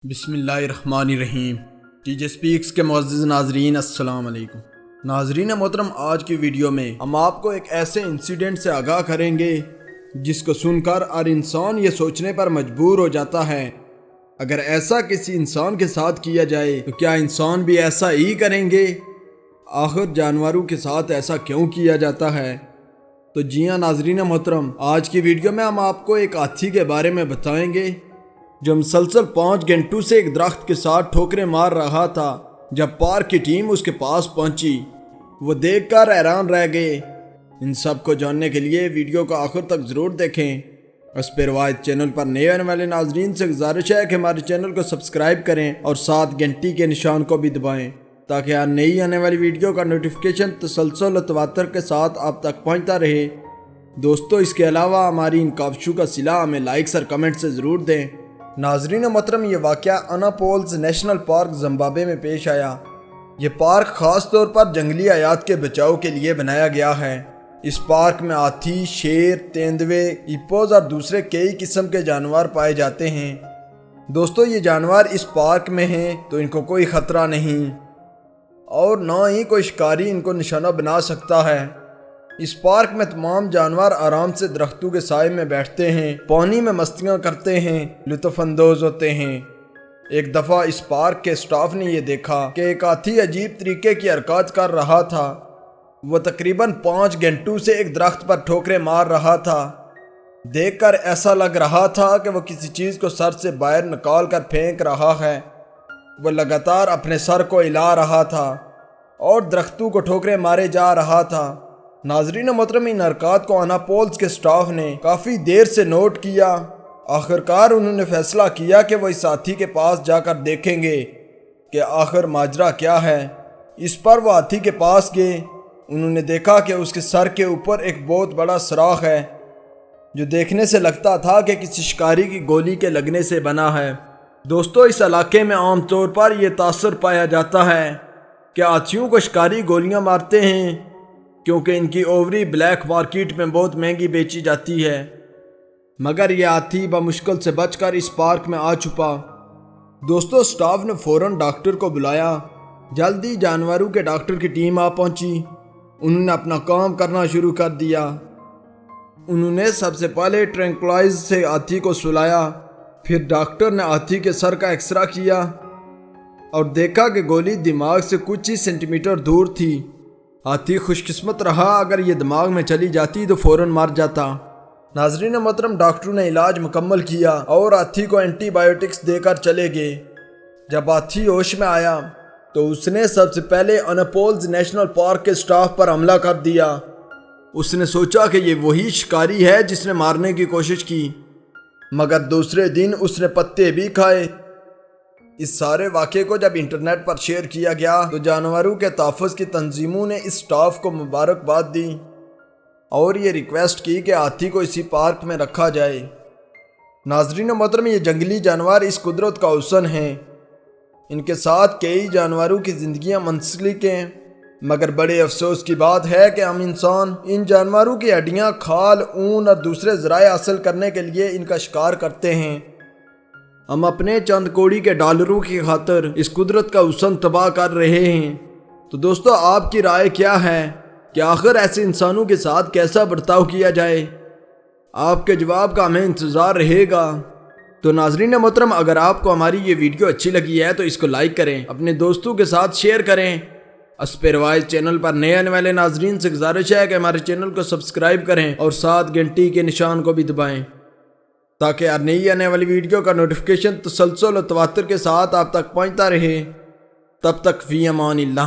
بسم اللہ الرحمن الرحیم۔ ٹی جے سپیکس کے معزز ناظرین، السلام علیکم۔ ناظرین محترم، آج کی ویڈیو میں ہم آپ کو ایک ایسے انسیڈنٹ سے آگاہ کریں گے جس کو سن کر ہر انسان یہ سوچنے پر مجبور ہو جاتا ہے، اگر ایسا کسی انسان کے ساتھ کیا جائے تو کیا انسان بھی ایسا ہی کریں گے؟ آخر جانوروں کے ساتھ ایسا کیوں کیا جاتا ہے؟ تو جی ہاں ناظرین محترم، آج کی ویڈیو میں ہم آپ کو ایک ہاتھی کے بارے میں بتائیں گے جو مسلسل 5 گھنٹوں سے ایک درخت کے ساتھ ٹھوکریں مار رہا تھا۔ جب پارک کی ٹیم اس کے پاس پہنچی، وہ دیکھ کر حیران رہ گئے۔ ان سب کو جاننے کے لیے ویڈیو کو آخر تک ضرور دیکھیں۔ اس پر روایت چینل پر نئے آنے والے ناظرین سے گزارش ہے کہ ہمارے چینل کو سبسکرائب کریں اور ساتھ گھنٹی کے نشان کو بھی دبائیں تاکہ ہر نئی آنے والی ویڈیو کا نوٹیفیکیشن تسلسل و تواتر کے ساتھ آپ تک پہنچتا رہے۔ دوستو، اس کے علاوہ ہماری ان کاوشوں کا صلہ ہمیں لائکس اور کمنٹ سے ضرور دیں۔ ناظرین محترم، یہ واقعہ اناپولز نیشنل پارک زمبابوے میں پیش آیا۔ یہ پارک خاص طور پر جنگلی حیات کے بچاؤ کے لیے بنایا گیا ہے۔ اس پارک میں ہاتھی، شیر، تیندوے، ہپوز اور دوسرے کئی قسم کے جانور پائے جاتے ہیں۔ دوستو، یہ جانور اس پارک میں ہیں تو ان کو کوئی خطرہ نہیں اور نہ ہی کوئی شکاری ان کو نشانہ بنا سکتا ہے۔ اس پارک میں تمام جانور آرام سے درختوں کے سائے میں بیٹھتے ہیں، پانی میں مستیاں کرتے ہیں، لطف اندوز ہوتے ہیں۔ ایک دفعہ اس پارک کے سٹاف نے یہ دیکھا کہ ایک ہاتھی عجیب طریقے کی حرکات کر رہا تھا۔ وہ تقریباً 5 گھنٹوں سے ایک درخت پر ٹھوکریں مار رہا تھا۔ دیکھ کر ایسا لگ رہا تھا کہ وہ کسی چیز کو سر سے باہر نکال کر پھینک رہا ہے۔ وہ لگاتار اپنے سر کو ہلا رہا تھا اور درختوں کو ٹھوکریں مارے جا رہا تھا۔ ناظرین محترم، ان حرکات کو اناپولز کے سٹاف نے کافی دیر سے نوٹ کیا۔ آخرکار انہوں نے فیصلہ کیا کہ وہ اس ہاتھی کے پاس جا کر دیکھیں گے کہ آخر ماجرا کیا ہے۔ اس پر وہ ہاتھی کے پاس گئے۔ انہوں نے دیکھا کہ اس کے سر کے اوپر ایک بہت بڑا سوراخ ہے جو دیکھنے سے لگتا تھا کہ کسی شکاری کی گولی کے لگنے سے بنا ہے۔ دوستو، اس علاقے میں عام طور پر یہ تاثر پایا جاتا ہے کہ ہاتھیوں کو شکاری گولیاں مارتے ہیں کیونکہ ان کی اووری بلیک مارکیٹ میں بہت مہنگی بیچی جاتی ہے، مگر یہ ہاتھی بمشکل سے بچ کر اس پارک میں آ چھپا۔ دوستو، سٹاف نے فوراً ڈاکٹر کو بلایا۔ جلدی جانوروں کے ڈاکٹر کی ٹیم آ پہنچی۔ انہوں نے اپنا کام کرنا شروع کر دیا۔ انہوں نے سب سے پہلے ٹرینکلائز سے ہاتھی کو سلایا، پھر ڈاکٹر نے ہاتھی کے سر کا ایکسرے کیا اور دیکھا کہ گولی دماغ سے کچھ ہی سینٹی میٹر دور تھی۔ ہاتھی خوش قسمت رہا، اگر یہ دماغ میں چلی جاتی تو فوراً مر جاتا۔ ناظرین محترم، ڈاکٹروں نے علاج مکمل کیا اور ہاتھی کو اینٹی بائیوٹکس دے کر چلے گئے۔ جب ہاتھی ہوش میں آیا تو اس نے سب سے پہلے اناپولز نیشنل پارک کے سٹاف پر حملہ کر دیا۔ اس نے سوچا کہ یہ وہی شکاری ہے جس نے مارنے کی کوشش کی، مگر دوسرے دن اس نے پتے بھی کھائے۔ اس سارے واقعے کو جب انٹرنیٹ پر شیئر کیا گیا تو جانوروں کے تحفظ کی تنظیموں نے اس سٹاف کو مبارکباد دی اور یہ ریکویسٹ کی کہ ہاتھی کو اسی پارک میں رکھا جائے۔ ناظرین محترم، یہ جنگلی جانور اس قدرت کا حسن ہیں۔ ان کے ساتھ کئی جانوروں کی زندگیاں منسلک ہیں، مگر بڑے افسوس کی بات ہے کہ ہم انسان ان جانوروں کی ہڈیاں، کھال، اون اور دوسرے ذرائع حاصل کرنے کے لیے ان کا شکار کرتے ہیں۔ ہم اپنے چند کوڑی کے ڈالروں کی خاطر اس قدرت کا حسن تباہ کر رہے ہیں۔ تو دوستو، آپ کی رائے کیا ہے کہ آخر ایسے انسانوں کے ساتھ کیسا برتاؤ کیا جائے؟ آپ کے جواب کا ہمیں انتظار رہے گا۔ تو ناظرین محترم، اگر آپ کو ہماری یہ ویڈیو اچھی لگی ہے تو اس کو لائک کریں، اپنے دوستوں کے ساتھ شیئر کریں۔ اس پہ روایت چینل پر نئے آنے والے ناظرین سے گزارش ہے کہ ہمارے چینل کو سبسکرائب کریں اور ساتھ گھنٹی کے نشان کو بھی دبائیں تاکہ ہر نئی آنے والی ویڈیو کا نوٹیفیکیشن تسلسل و تواتر کے ساتھ آپ تک پہنچتا رہے۔ تب تک فی امان اللہ۔